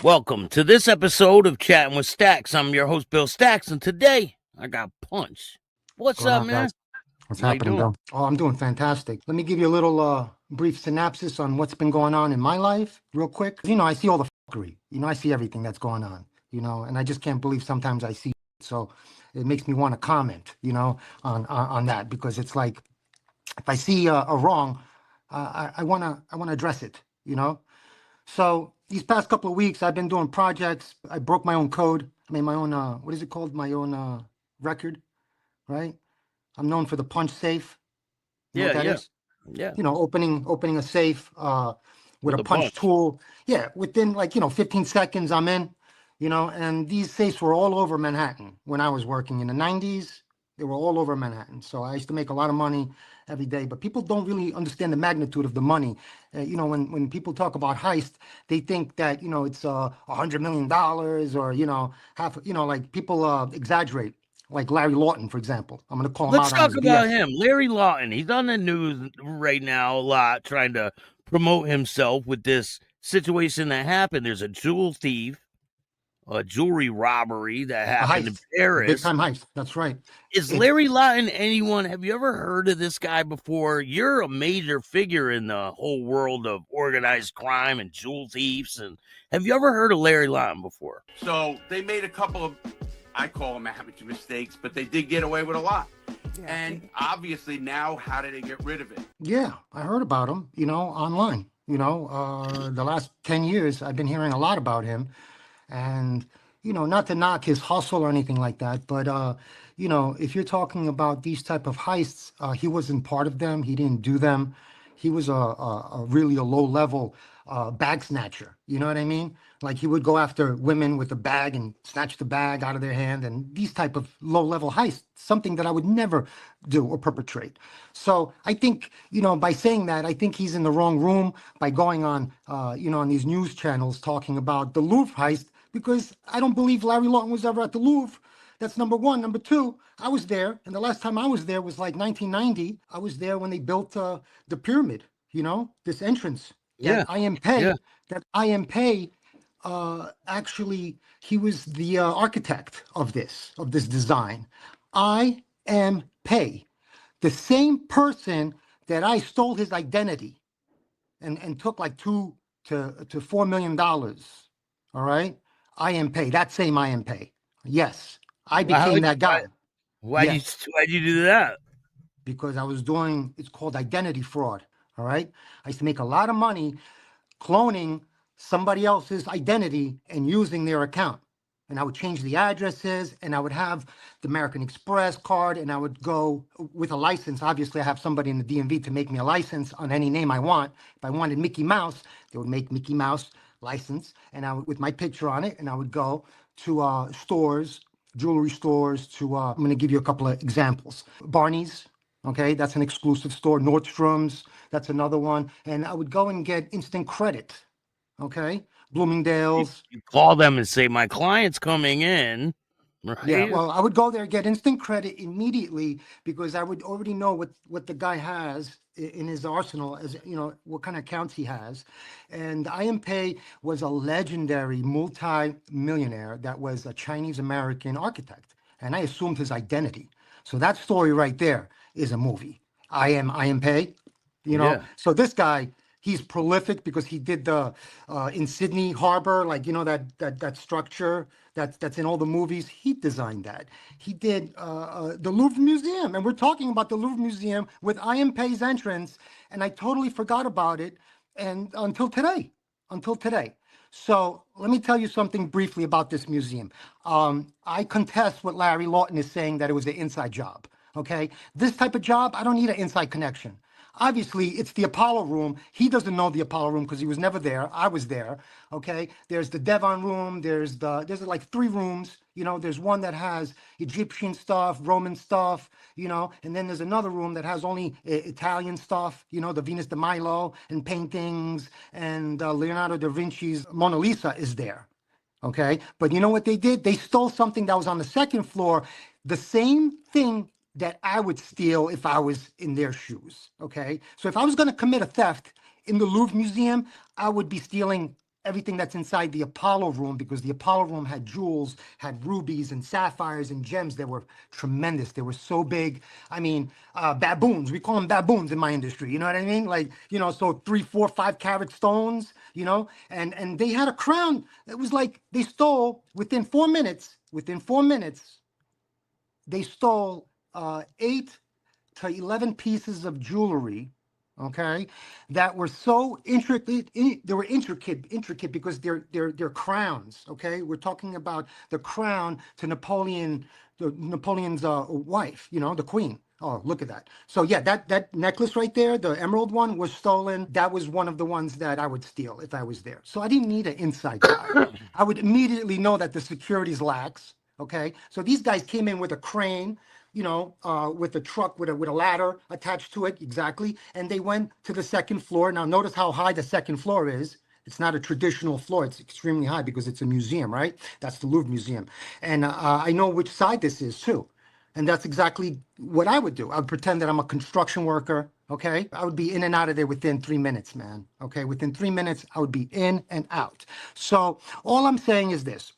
Welcome to this episode of Chattin with Staxx. I'm your host, Bill Staxx, and today I got Punch. What's Going up, on, man? guys? What's How you happening, doing? Bill? Oh, I'm doing fantastic. Let me give you a little brief synopsis on what's been going on in my life, real quick. I see all the fuckery. I see everything that's going on. And I just can't believe sometimes I see it. So it makes me want to comment, on that, because it's like if I see a wrong, I wanna address it. So these past couple of weeks, I've been doing projects. I broke my own code. I made my own what is it called? My own record, right? I'm known for the punch safe. You know what that is? Yeah. Opening a safe with With a a punch punch. tool. Yeah, within 15 seconds I'm in. And these safes were all over Manhattan when I was working in the 90s. They were all over Manhattan. So I used to make a lot of money every day, but people don't really understand the magnitude of the money. When people talk about heist, they think that, it's $100 million or, half, like people exaggerate. Like Larry Lawton, for example. I'm going to call him Let's out on talk his about BS. him. Larry Lawton. He's on the news right now a lot, trying to promote himself with this situation that happened. There's a jewel thief, a jewelry robbery that A happened in heist, a big Paris. time heist. That's right. Is It's Larry Lawton anyone? Have you ever heard of this guy before? You're a major figure in the whole world of organized crime and jewel thieves. And have you ever heard of Larry Lawton before? So they made a couple of, I call them amateur mistakes, but they did get away with a lot. And obviously now, how do they get rid of it? Yeah, I heard about him, online. The last 10 years, I've been hearing a lot about him. And, not to knock his hustle or anything like that, but, if you're talking about these type of heists, he wasn't part of them. He didn't do them. He was a really a low level bag snatcher. You know what I mean? Like he would go after women with a bag and snatch the bag out of their hand, and these type of low level heists, something that I would never do or perpetrate. So I think, by saying that, I think he's in the wrong room by going on, on these news channels talking about the Louvre heist, because I don't believe Larry Lawton was ever at the Louvre. That's number one. Number two, I was there, and the last time I was there was like 1990. I was there when they built the pyramid, this entrance. Yeah. That I am pay, Yeah. that I am pay, actually, he was the architect of this design. I am pay, the same person that I stole his identity and took like $2 to $4 million. All right. I am pay, that same I am pay. Yes. I became that guy. Why'd you do that? Because I was doing, it's called identity fraud. All right. I used to make a lot of money cloning somebody else's identity and using their account. And I would change the addresses, and I would have the American Express card, and I would go with a license. Obviously, I have somebody in the DMV to make me a license on any name I want. If I wanted Mickey Mouse, they would make Mickey Mouse license, and I would, with my picture on it, and I would go to stores, jewelry stores. I'm going to give you a couple of examples. Barney's, okay, that's an exclusive store. Nordstrom's, that's another one. And I would go and get instant credit, okay? Bloomingdale's. You call them and say, my client's coming in, right? Yeah, well, I would go there, get instant credit immediately, because I would already know what the guy has in his arsenal, as what kind of accounts he has. And I.M. Pei was a legendary multi-millionaire that was a Chinese American architect, and I assumed his identity. So that story right there is a movie. I.M. Pei, Yeah. So this guy, he's prolific because he did the in Sydney Harbor, like that structure that's in all the movies. He designed that. He did the Louvre Museum, and we're talking about the Louvre Museum with I.M. Pei's entrance, and I totally forgot about it, and until today. So let me tell you something briefly about this museum. I contest what Larry Lawton is saying, that it was an inside job. Okay, this type of job, I don't need an inside connection. Obviously, it's the Apollo room. He doesn't know the Apollo room because he was never there. I was there. Okay, there's the Devon room. There's like 3 rooms. There's one that has Egyptian stuff, Roman stuff. And then there's another room that has only Italian stuff. The Venus de Milo and paintings, and Leonardo da Vinci's Mona Lisa is there. Okay, but you know what they did? They stole something that was on the second floor. The same thing that I would steal if I was in their shoes, okay? So if I was gonna commit a theft in the Louvre Museum, I would be stealing everything that's inside the Apollo room, because the Apollo room had jewels, had rubies and sapphires and gems that were tremendous. They were so big. I mean, baboons, we call them baboons in my industry. You know what I mean? Like, you know, so 3, 4, 5 carat stones, you know, and they had a crown. It was like they stole within 4 minutes, they stole 8 to 11 pieces of jewelry, okay, that were so intricate. They were intricate because they're crowns. Okay, we're talking about the crown to Napoleon's wife. You know, the queen. Oh, look at that. So yeah, that necklace right there, the emerald one, was stolen. That was one of the ones that I would steal if I was there. So I didn't need an inside guy. I would immediately know that the security's lax. Okay, so these guys came in with a crane, you know, with a truck with a ladder attached to it, exactly. And they went to the second floor. Now notice how high the second floor is. It's not a traditional floor. It's extremely high because it's a museum, right? That's the Louvre Museum. And I know which side this is too. And that's exactly what I would do. I would pretend that I'm a construction worker, okay? I would be in and out of there within 3 minutes, man, okay? Within 3 minutes, I would be in and out. So all I'm saying is this,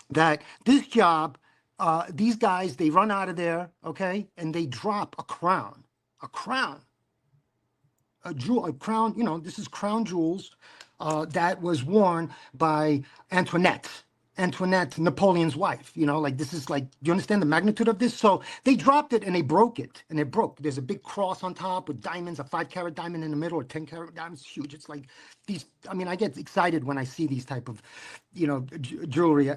that this job, these guys, they run out of there, okay? And they drop a crown, a jewel, a crown, you know, this is crown jewels that was worn by Antoinette, Napoleon's wife, you know, like this is like, do you understand the magnitude of this? So they dropped it and they broke it, and it broke. There's a big cross on top with diamonds, a 5 carat diamond in the middle, or 10 carat diamond. It's huge. It's like these, I mean, I get excited when I see these type of, you know, jewelry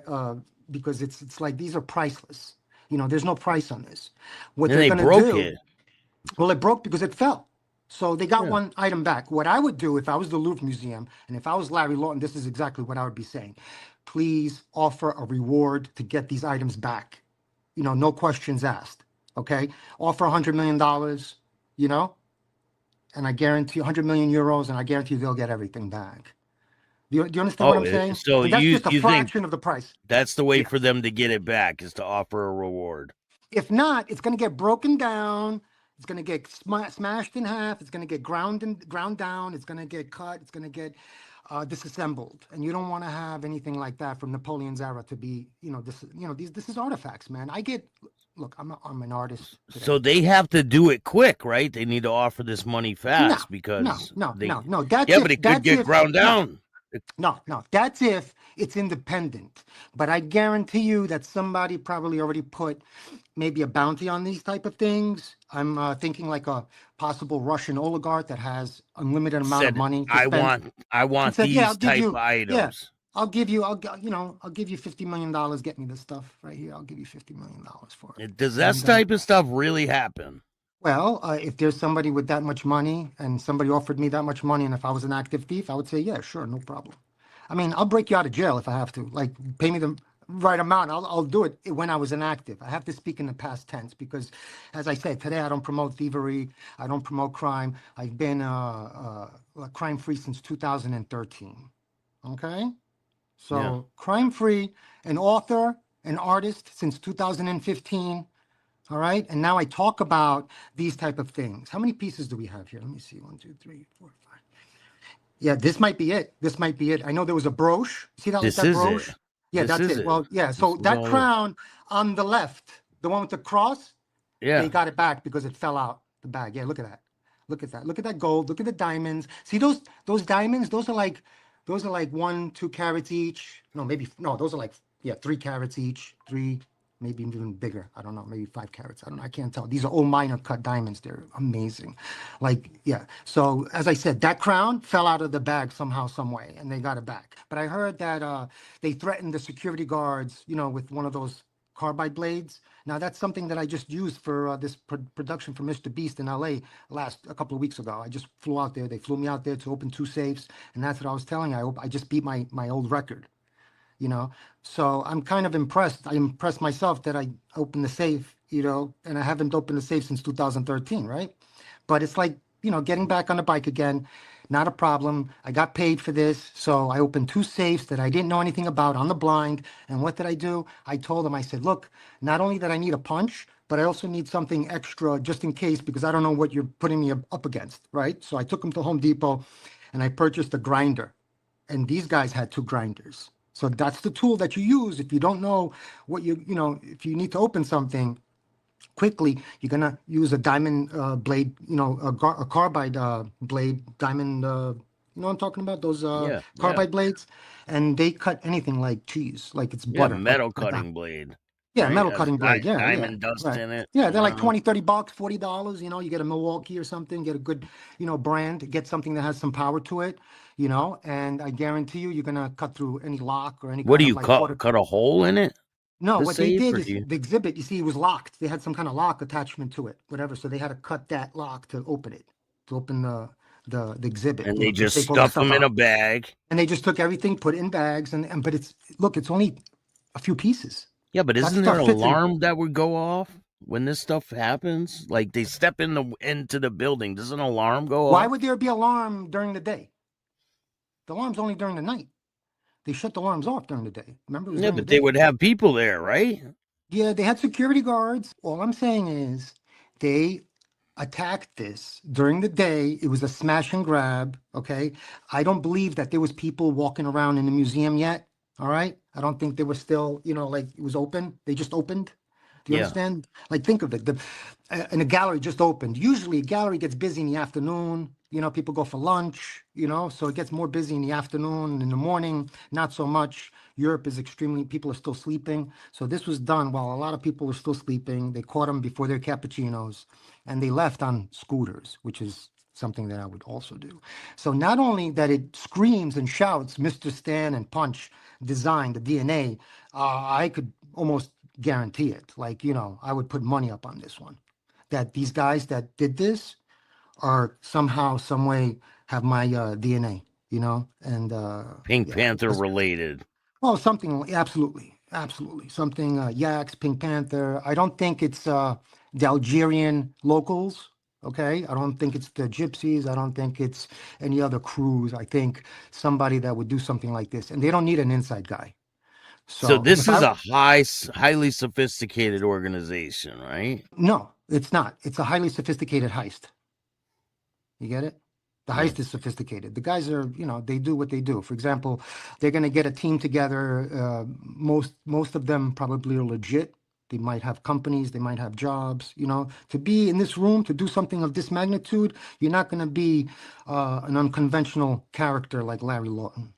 because it's like, these are priceless. You know, there's no price on this. What And they're they going to broke do, it. well, it broke because it fell. So they got one item back. What I would do if I was the Louvre Museum, and if I was Larry Lawton, this is exactly what I would be saying. Please offer a reward to get these items back. You know, no questions asked, okay? Offer $100 million, you know? And I guarantee 100 million euros, and I guarantee they'll get everything back. Do you understand what I'm saying? So And that's you just a think fraction of the price. that's the way Yeah. for them to get it back, is to offer a reward? If not, it's going to get broken down. It's going to get smashed in half. It's going to get ground down. It's going to get cut. It's going to get disassembled. And you don't want to have anything like that from Napoleon's era to be, you know, this is artifacts, man. Look, I'm an artist today. So they have to do it quick, right? They need to offer this money fast because no. but That's it could get ground down. No, that's if it's independent. But I guarantee you that somebody probably already put maybe a bounty on these type of things. I'm thinking like a possible Russian oligarch that has unlimited amount of money to spend. I want said, these yeah, I'll give type you- of items. I'll give you $50 million. Get me this stuff right here. I'll give you $50 million for it. Does that type of stuff really happen? Well, if there's somebody with that much money and somebody offered me that much money, and if I was an active thief, I would say, yeah, sure, no problem. I mean, I'll break you out of jail if I have to. Like, pay me the right amount. I'll do it when I was inactive. I have to speak in the past tense because, as I said, today I don't promote thievery. I don't promote crime. I've been crime-free since 2013. Okay? So crime-free, an author, an artist since 2015. All right. And now I talk about these type of things. How many pieces do we have here? Let me see. 1, 2, 3, 4, 5. Yeah, this might be it. I know there was a brooch. See that, This that is brooch? it. Yeah, This that's is it. it. Well, yeah. So This is that all it. crown on the left, the one with the cross, Yeah. they got it back because it fell out the bag. Yeah, look at that. Look at that. Look at that gold. Look at the diamonds. See those diamonds? Those are like 1, 2 carats each. Those are like 3 carats each. 3, maybe even bigger. I don't know, maybe 5 carats. I don't know. I can't tell. These are all minor cut diamonds. They're amazing. Like, yeah. So as I said, that crown fell out of the bag somehow, some way, and they got it back. But I heard that they threatened the security guards, you know, with one of those carbide blades. Now that's something that I just used for this production for Mr. Beast in LA a couple of weeks ago. I just flew out there. They flew me out there to open 2 safes, and that's what I was telling you. I just beat my old record. You know, so I'm kind of impressed. I impressed myself that I opened the safe, you know, and I haven't opened the safe since 2013, right? But it's like, you know, getting back on the bike again, not a problem. I got paid for this. So I opened 2 safes that I didn't know anything about on the blind. And what did I do? I told them, I said, look, not only that I need a punch, but I also need something extra just in case, because I don't know what you're putting me up against, right? So I took them to Home Depot and I purchased a grinder. and these guys had two grinders. So that's the tool that you use if you don't know what if you need to open something quickly, you're gonna use a diamond blade, a carbide blade, diamond. You know what I'm talking about? Those Yeah, carbide blades, and they cut anything like cheese, like it's yeah, butter. metal like cutting blade. yeah, Right? metal Has cutting blade. Yeah, yeah, diamond dust right. in it. Yeah, they're like Wow. 20, $30, $40. You get a Milwaukee or something, get a good, brand, get something that has some power to it, and I guarantee you're gonna cut through any lock or any What kind do of you like cut? Cut a hole in it? No, The what they safe, did or is do you? the exhibit, you see, it was locked. They had some kind of lock attachment to it, whatever. So they had to cut that lock to open it, to open the exhibit, And they to just take all the stuff stuff them in a out. bag. And they just took everything, put it in bags, and but it's only a few pieces. Yeah, but That isn't there stuff an fits in. alarm that would go off when this stuff happens? Like they step into the building. Does an alarm go Why off? would there be alarm during the day? The alarm's only during the night. They shut the alarms off during the day. Remember, it was Yeah, during the but they day. would have people there, right? Yeah, they had security guards. All I'm saying is they attacked this during the day. It was a smash and grab. Okay. I don't believe that there was people walking around in the museum yet. All right. I don't think they were still, like it was open. They just opened. Do you Yeah. understand? Like think of it. And a gallery just opened. Usually a gallery gets busy in the afternoon. People go for lunch, so it gets more busy in the afternoon. In the morning, not so much. Europe is people are still sleeping. So this was done while a lot of people were still sleeping. They caught them before their cappuccinos and they left on scooters, which is something that I would also do. So not only that it screams and shouts, Mr. Stan and Punch design, the DNA, I could almost guarantee it. Like, I would put money up on this one. That these guys that did this are somehow, some way have my DNA, and Pink yeah, Panther because related. well, something absolutely something Yaks, Pink Panther. I don't think it's the Algerian locals. Okay, I don't think it's the Gypsies. I don't think it's any other crews. I think somebody that would do something like this, and they don't need an inside guy. So So this if is I a highly sophisticated organization, right? no, it's not. It's a highly sophisticated heist. You get it? The Yeah. heist is sophisticated. The guys are, they do what they do. For example, they're going to get a team together. Most of them probably are legit. They might have companies. They might have jobs. To be in this room to do something of this magnitude, you're not going to be an unconventional character like Larry Lawton.